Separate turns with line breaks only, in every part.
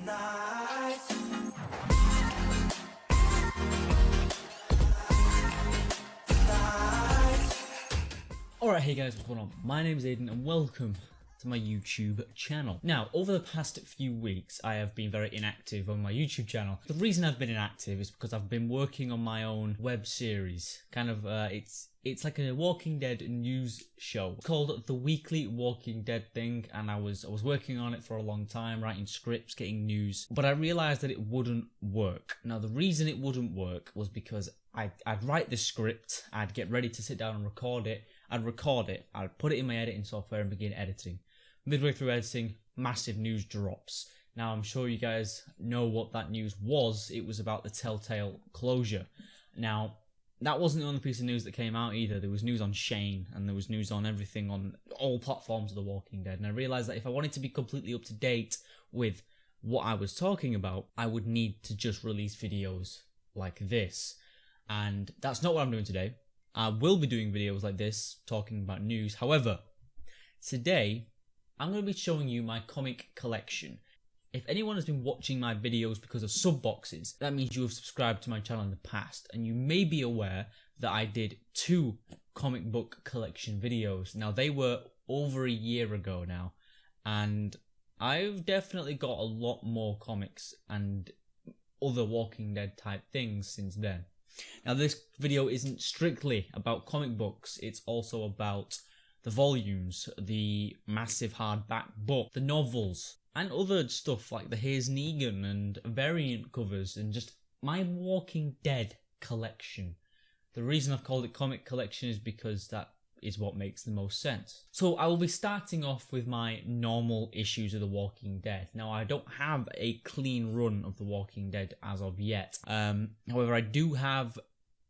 Alright, hey guys, what's going on? My name is Aiden and welcome to my YouTube channel. Now, over the past few weeks, I have been very inactive on my YouTube channel. The reason I've been inactive is because I've been working on my own web series. It's like a Walking Dead news show called The Weekly Walking Dead Thing, and I was working on it for a long time, writing scripts, getting news, but I realised that it wouldn't work. Now, the reason it wouldn't work was because I'd write the script, I'd get ready to sit down and record it, I'd put it in my editing software and begin editing. Midway through editing, massive news drops. Now, I'm sure you guys know what that news was. It was about the Telltale closure. Now, that wasn't the only piece of news that came out either. There was news on Shane, and there was news on everything on all platforms of The Walking Dead. And I realised that if I wanted to be completely up to date with what I was talking about, I would need to just release videos like this. And that's not what I'm doing today. I will be doing videos like this, talking about news. However, today, I'm going to be showing you my comic collection. If anyone has been watching my videos because of sub boxes, that means you have subscribed to my channel in the past, and you may be aware that I did 2 comic book collection videos. Now, they were over a year ago now, and I've definitely got a lot more comics and other Walking Dead type things since then. Now, this video isn't strictly about comic books, it's also about the volumes, the massive hardback book, the novels, and other stuff like the Hayes Negan and variant covers, and just my Walking Dead collection. The reason I've called it comic collection is because that is what makes the most sense. So I will be starting off with my normal issues of The Walking Dead. Now, I don't have a clean run of The Walking Dead as of yet. However, I do have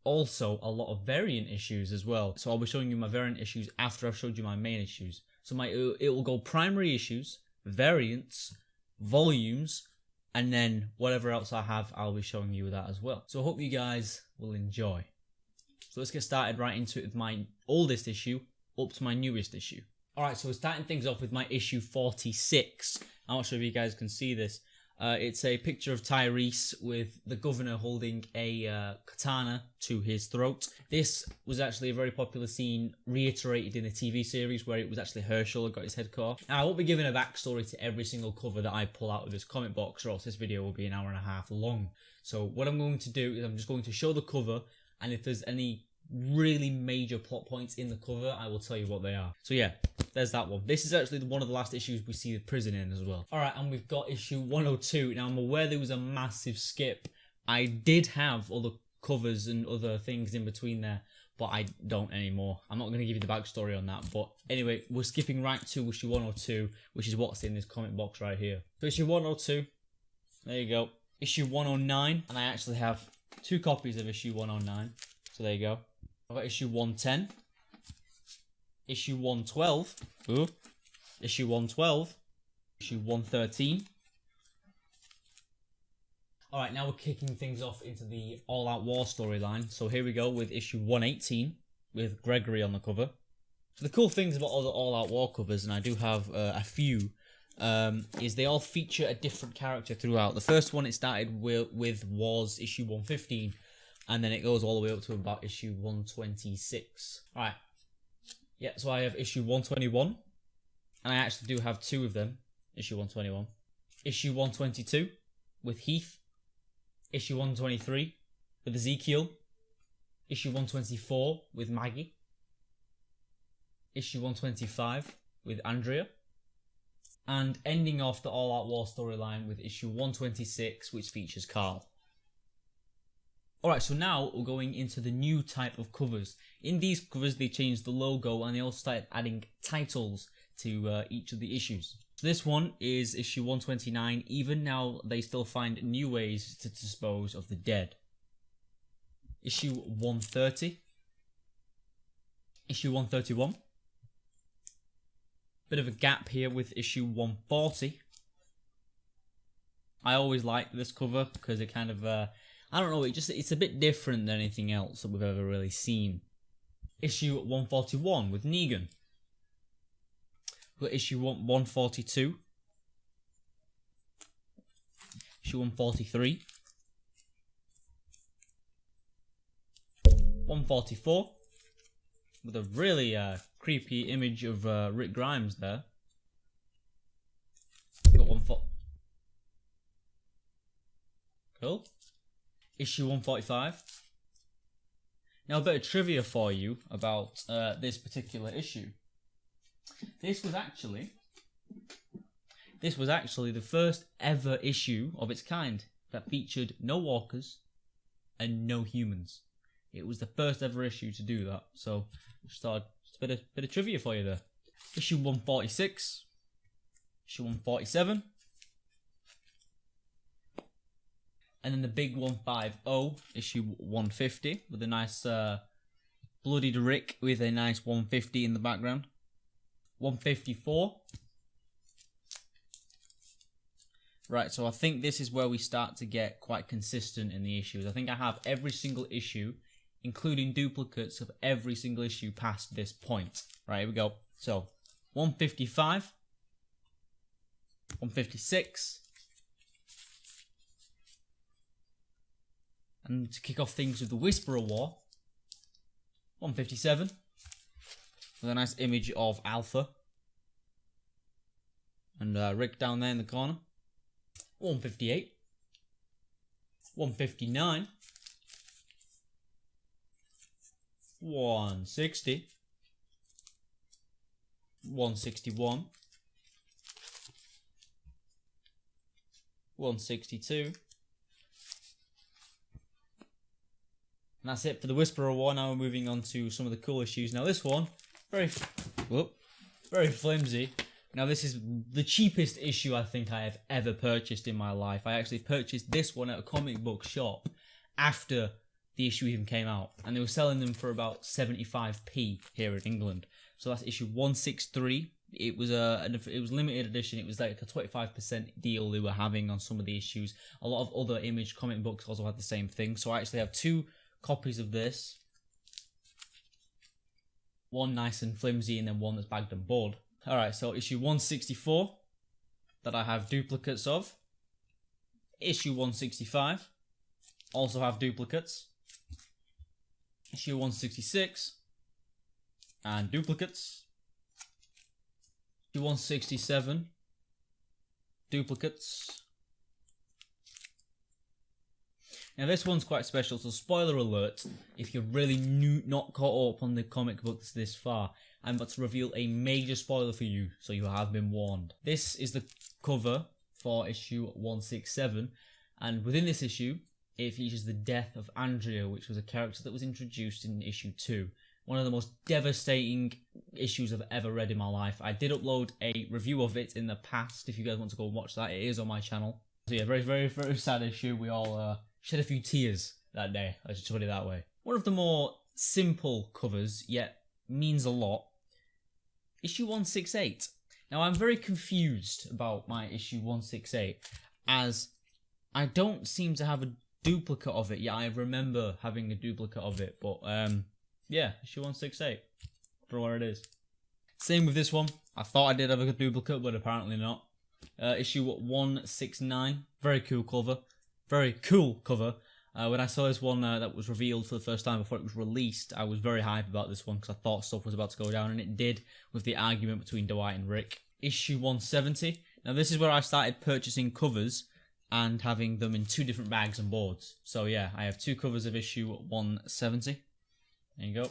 also a lot of variant issues as well. So I'll be showing you my variant issues after I've showed you my main issues. So it will go primary issues, variants, volumes, and then whatever else I have, I'll be showing you that as well. So I hope you guys will enjoy. So let's get started right into it with my oldest issue up to my newest issue. Alright, so we're starting things off with my issue 46. I'm not sure if you guys can see this. It's a picture of Tyrese with the governor holding a katana to his throat. This was actually a very popular scene reiterated in the TV series where it was actually Herschel who got his head cut off. Now, I won't be giving a backstory to every single cover that I pull out of this comic box, or else this video will be an hour and a half long. So what I'm going to do is I'm just going to show the cover, and if there's any really major plot points in the cover, I will tell you what they are. So yeah, there's that one. This is actually one of the last issues we see the prison in as well. Alright, and we've got issue 102. Now, I'm aware there was a massive skip. I did have other covers and other things in between there, but I don't anymore. I'm not going to give you the backstory on that, but anyway, we're skipping right to issue 102, which is what's in this comic box right here. So issue 102, there you go. Issue 109, and I actually have 2 copies of issue 109, so there you go. I've got issue 110, issue 112, issue 112, issue 113. Alright, now we're kicking things off into the All Out War storyline. So here we go with issue 118 with Gregory on the cover. So the cool things about all the All Out War covers, and I do have a few, is they all feature a different character throughout. The first one it started with was issue 115. And then it goes all the way up to about issue 126. Alright. Yeah, so I have issue 121. And I actually do have 2 of them. Issue 121. Issue 122 with Heath. Issue 123 with Ezekiel. Issue 124 with Maggie. Issue 125 with Andrea. And ending off the All Out War storyline with issue 126, which features Carl. Alright, so now we're going into the new type of covers. In these covers, they changed the logo and they also started adding titles to each of the issues. So this one is issue 129. Even now, they still find new ways to dispose of the dead. Issue 130. Issue 131. Bit of a gap here with issue 140. I always like this cover because it kind of... I don't know, it's a bit different than anything else that we've ever really seen. Issue 141 with Negan. We've got issue 142 Issue 143. 144. With a really creepy image of Rick Grimes there. Got 144. Cool. Issue 145. Now a bit of trivia for you about this particular issue. This was actually the first ever issue of its kind that featured no walkers and no humans. It was the first ever issue to do that. So just thought a bit of trivia for you there. Issue 146, issue 147, and then the big 150, issue 150, with a nice bloodied Rick with a nice 150 in the background. 154. Right, so I think this is where we start to get quite consistent in the issues. I think I have every single issue, including duplicates of every single issue past this point. Right, here we go. So, 155, 156, and to kick off things with the Whisperer War, 157, with a nice image of Alpha, and Rick down there in the corner. 158, 159, 160, 161, 162, and that's it for the Whisperer War. Now we're moving on to some of the cool issues. Now this one, very flimsy. Now this is the cheapest issue I think I have ever purchased in my life. I actually purchased this one at a comic book shop after the issue even came out, and they were selling them for about 75p here in England. So that's issue 163. It was limited edition. It was like a 25% deal they were having on some of the issues. A lot of other Image comic books also had the same thing. So I actually have 2 copies of this. One nice and flimsy, and then one that's bagged and board. Alright, so issue 164 that I have duplicates of. Issue 165 also have duplicates. Issue 166 and duplicates. Issue 167 duplicates. Now this one's quite special, so spoiler alert if you're really not caught up on the comic books this far. I'm about to reveal a major spoiler for you, so you have been warned. This is the cover for issue 167, and within this issue, it features the death of Andrea, which was a character that was introduced in issue 2. One of the most devastating issues I've ever read in my life. I did upload a review of it in the past, if you guys want to go and watch that. It is on my channel. So yeah, very, very, very sad issue. We all shed a few tears that day, I should put it that way. One of the more simple covers, yet means a lot. Issue 168. Now I'm very confused about my issue 168, as I don't seem to have a duplicate of it. Yeah, I remember having a duplicate of it, but yeah, issue 168 for what it is. Same with this one. I thought I did have a duplicate, but apparently not. Issue 169. Very cool cover. Very cool cover. When I saw this one that was revealed for the first time before it was released, I was very hyped about this one because I thought stuff was about to go down, and it did with the argument between Dwight and Rick. Issue 170. Now this is where I started purchasing covers and having them in 2 different bags and boards. So yeah, I have 2 covers of issue 170. There you go.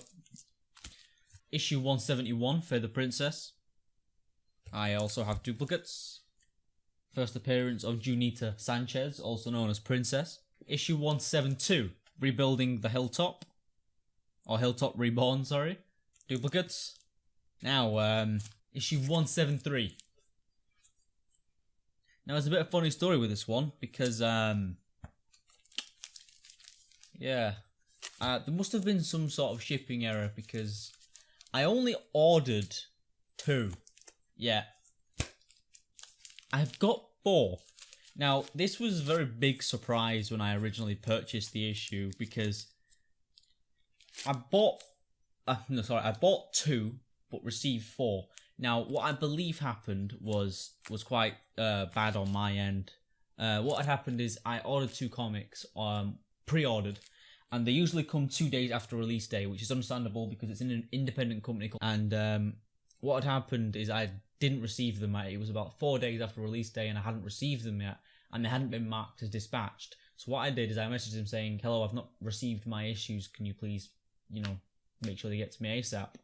Issue 171, for the Princess. I also have duplicates. First appearance of Junita Sanchez, also known as Princess. Issue 172, Rebuilding the Hilltop. Or Hilltop Reborn, sorry. Duplicates. Now, issue 173. Now, there's a bit of a funny story with this one, because, yeah. There must have been some sort of shipping error, because I only ordered 2. Yeah. I've got 4. Now, this was a very big surprise when I originally purchased the issue, because I bought 2, but received 4. Now, what I believe happened was quite bad on my end. What had happened is I ordered 2 comics, pre-ordered, and they usually come 2 days after release day, which is understandable because it's in an independent company. And what had happened is I didn't receive them. It was about 4 days after release day, and I hadn't received them yet, and they hadn't been marked as dispatched. So what I did is I messaged them saying, "Hello, I've not received my issues. Can you please, make sure they get to me ASAP?"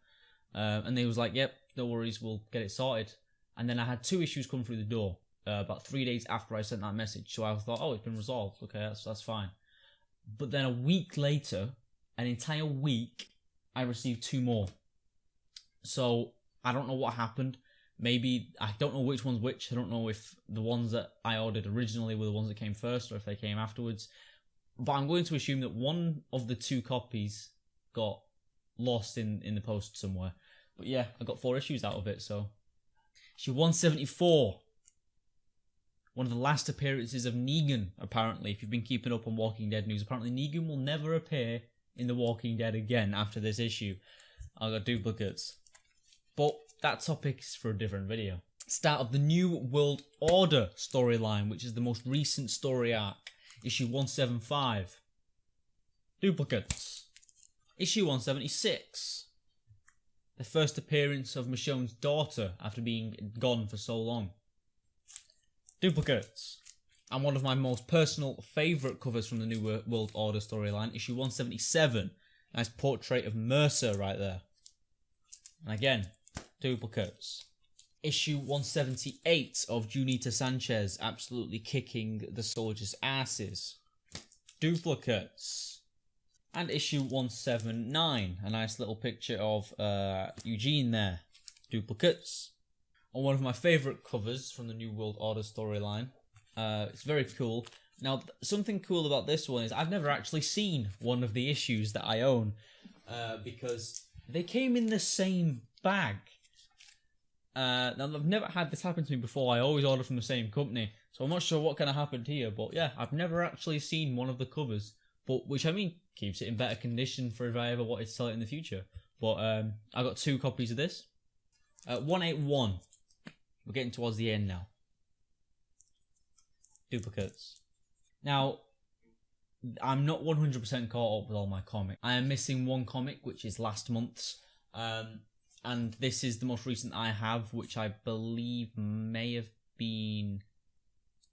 And they was like, "Yep, no worries, we'll get it sorted." And then I had 2 issues come through the door about 3 days after I sent that message. So I thought, oh, it's been resolved. Okay, that's fine. But then a week later, an entire week, I received 2 more. So I don't know what happened. Maybe, I don't know which one's which. I don't know if the ones that I ordered originally were the ones that came first or if they came afterwards. But I'm going to assume that one of the 2 copies got lost in the post somewhere. But yeah, I got 4 issues out of it, so. Issue 174. One of the last appearances of Negan, apparently, if you've been keeping up on Walking Dead news. Apparently Negan will never appear in The Walking Dead again after this issue. I got duplicates. But that topic is for a different video. Start of the New World Order storyline, which is the most recent story arc. Issue 175. Duplicates. Issue 176. The first appearance of Michonne's daughter after being gone for so long. Duplicates. And one of my most personal favourite covers from the New World Order storyline, issue 177. Nice portrait of Mercer right there. And again, duplicates. Issue 178 of Junita Sanchez absolutely kicking the soldiers' asses. Duplicates. And issue 179, a nice little picture of Eugene there. Duplicates. On one of my favourite covers from the New World Order storyline. It's very cool. Now, something cool about this one is I've never actually seen one of the issues that I own because they came in the same bag. Now, I've never had this happen to me before. I always order from the same company, so I'm not sure what kind of happened here. But yeah, I've never actually seen one of the covers, but which I mean keeps it in better condition for if I ever wanted to sell it in the future. But I got 2 copies of this. 181. We're getting towards the end now. Duplicates. Now, I'm not 100% caught up with all my comics. I am missing 1 comic, which is last month's. And this is the most recent I have, which I believe may have been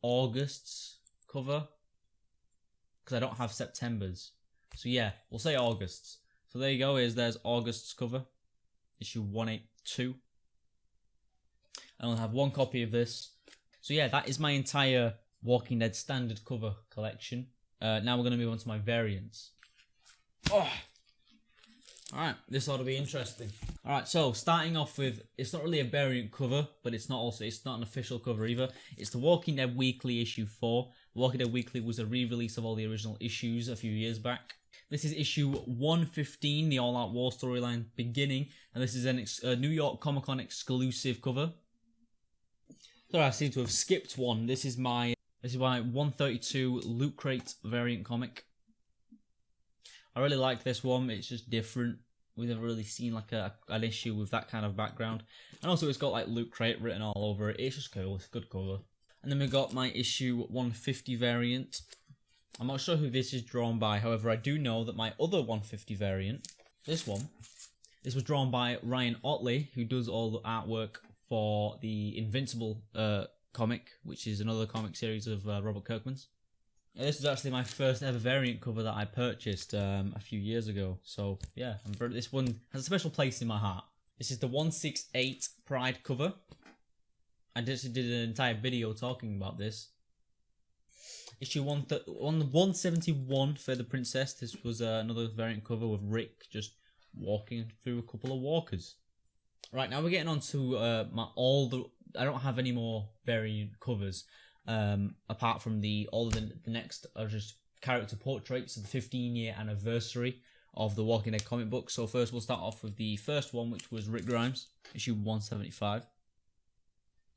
August's cover. Because I don't have September's. So yeah, we'll say August's. So there you go, there's August's cover. Issue 182. I only have 1 copy of this. So yeah, that is my entire Walking Dead standard cover collection. Now we're going to move on to my variants. Oh! Alright, this ought to be interesting. Alright, so starting off with, it's not really a variant cover, but it's not an official cover either. It's the Walking Dead Weekly issue 4. Walking Dead Weekly was a re-release of all the original issues a few years back. This is issue 115, the All Out War storyline beginning, and this is a New York Comic Con exclusive cover. Sorry, I seem to have skipped one. This is my 132 Loot Crate variant comic. I really like this one. It's just different. We've never really seen like an issue with that kind of background. And also it's got like Loot Crate written all over it. It's just cool. It's a good cover. And then we got my issue 150 variant. I'm not sure who this is drawn by. However, I do know that my other 150 variant, this was drawn by Ryan Otley, who does all the artwork for the Invincible comic, which is another comic series of Robert Kirkman's. This was actually my first ever variant cover that I purchased a few years ago. So yeah, this one has a special place in my heart. This is the 168 Pride cover. I just did an entire video talking about this. Issue 171 for the Princess. This was another variant cover with Rick just walking through a couple of walkers. Right, now we're getting on to I don't have any more variant covers. Apart from the next are just character portraits of the 15-year anniversary of the Walking Dead comic book. So first we'll start off with the first one, which was Rick Grimes, issue 175.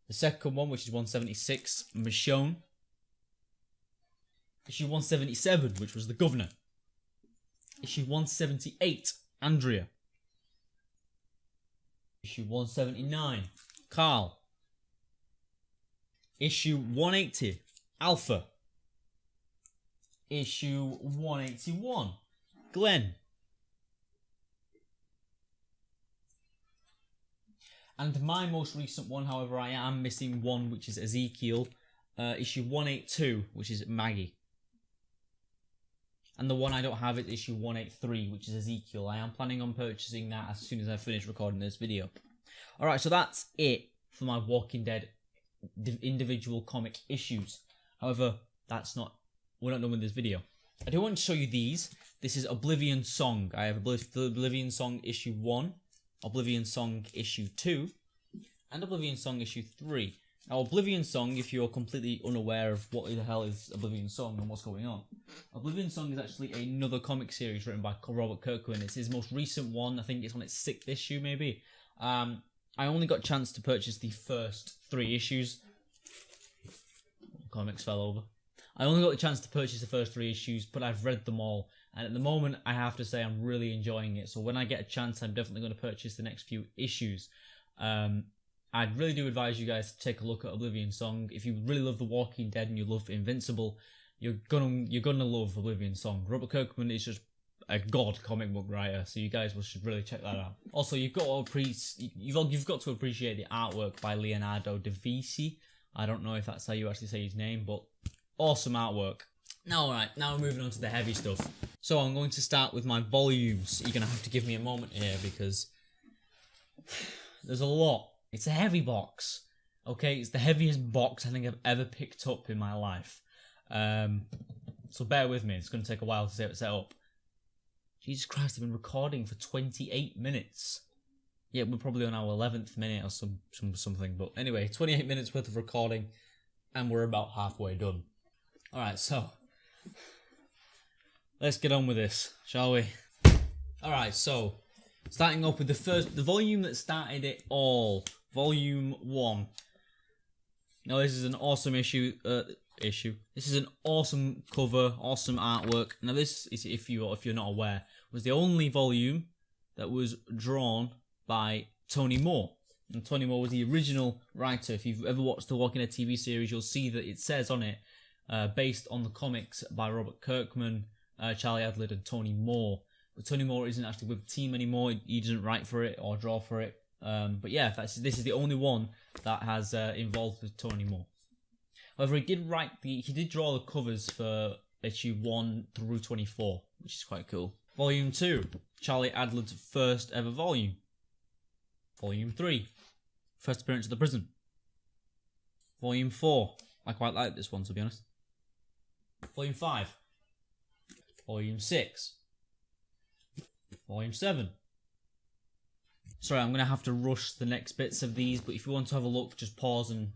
The second one, which is 176, Michonne. Issue 177, which was the Governor. Issue 178, Andrea. Issue 179, Carl. Issue 180, Alpha. Issue 181. Glenn. And my most recent one, however, I am missing one, which is Ezekiel. Issue 182, which is Maggie. And the one I don't have is issue 183, which is Ezekiel. I am planning on purchasing that as soon as I finish recording this video. Alright, so that's it for my Walking Dead individual comic issues. However, we're not done with this video. I do want to show you these. This is Oblivion Song. I have Oblivion Song issue 1, Oblivion Song issue 2, and Oblivion Song issue 3. Now, Oblivion Song, if you're completely unaware of what the hell is Oblivion Song and what's going on, Oblivion Song is actually another comic series written by Robert Kirkman. It's his most recent one. I think it's on its 6th issue, maybe. I only got a chance to purchase the first 3 issues. Comics fell over. I only got the chance to purchase the first 3 issues, but I've read them all. And at the moment, I have to say I'm really enjoying it. So when I get a chance, I'm definitely going to purchase the next few issues. I really do advise you guys to take a look at Oblivion Song. If you really love The Walking Dead and you love Invincible, you're gonna love Oblivion Song. Robert Kirkman is just a god comic book writer, so you guys should really check that out. Also, you've got to appreciate the artwork by Leonardo da Vinci. I don't know if that's how you actually say his name, but awesome artwork. Now, alright, now we're moving on to the heavy stuff. So I'm going to start with my volumes. You're gonna have to give me a moment here because there's a lot. It's a heavy box, okay? It's the heaviest box I think I've ever picked up in my life. So bear with me, it's going to take a while to set up. Jesus Christ, I've been recording for 28 minutes. Yeah, we're probably on our 11th minute or something, but anyway, 28 minutes worth of recording, and we're about halfway done. Alright, so, let's get on with this, shall we? Alright, so, starting off with the volume that started it all. Volume 1. Now this is an awesome issue. This is an awesome cover, awesome artwork. Now this is, if you're not aware, was the only volume that was drawn by Tony Moore. And Tony Moore was the original writer. If you've ever watched the Walking Dead TV series, you'll see that it says on it, based on the comics by Robert Kirkman, Charlie Adlard, and Tony Moore. But Tony Moore isn't actually with the team anymore. He doesn't write for it or draw for it. But yeah, this is the only one that has involved with Tony Moore. However, he did draw the covers for issue 1 through 24, which is quite cool. Volume 2, Charlie Adlard's first ever volume. Volume 3, first appearance of the prison. Volume 4, I quite like this one to be honest. Volume 5, Volume 6, Volume 7. Sorry, I'm going to have to rush the next bits of these, but if you want to have a look, just pause and,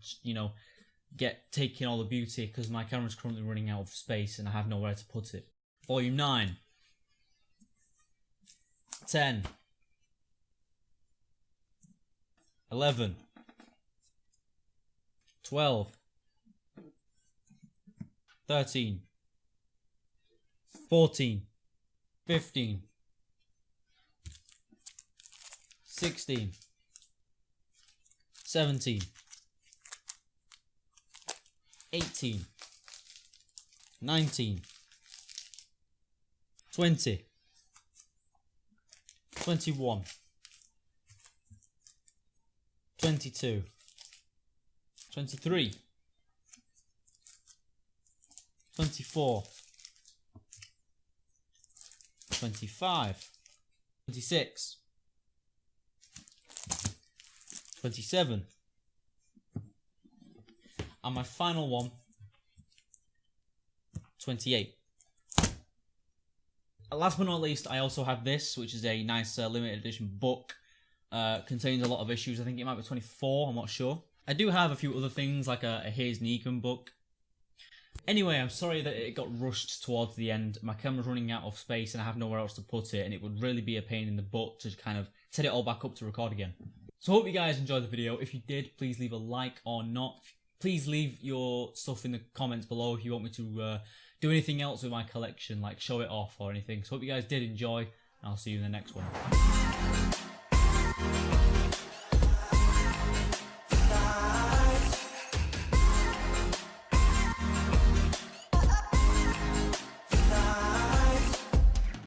take in all the beauty, because my camera's currently running out of space and I have nowhere to put it. Volume 9. 10. 11. 12. 13. 14. 15. 16, 17, 18, 19, 20, 21, 22, 23, 24, 25, 26, 27, and my final one, 28. Last but not least, I also have this, which is a nice limited edition book. Contains a lot of issues. I think it might be 24, I'm not sure. I do have a few other things, like a Hayes Negan book. Anyway, I'm sorry that it got rushed towards the end. My camera's running out of space and I have nowhere else to put it, and it would really be a pain in the butt to kind of set it all back up to record again. So I hope you guys enjoyed the video. If you did, please leave a like or not. Please leave your stuff in the comments below if you want me to do anything else with my collection, like show it off or anything. So I hope you guys did enjoy, and I'll see you in the next one.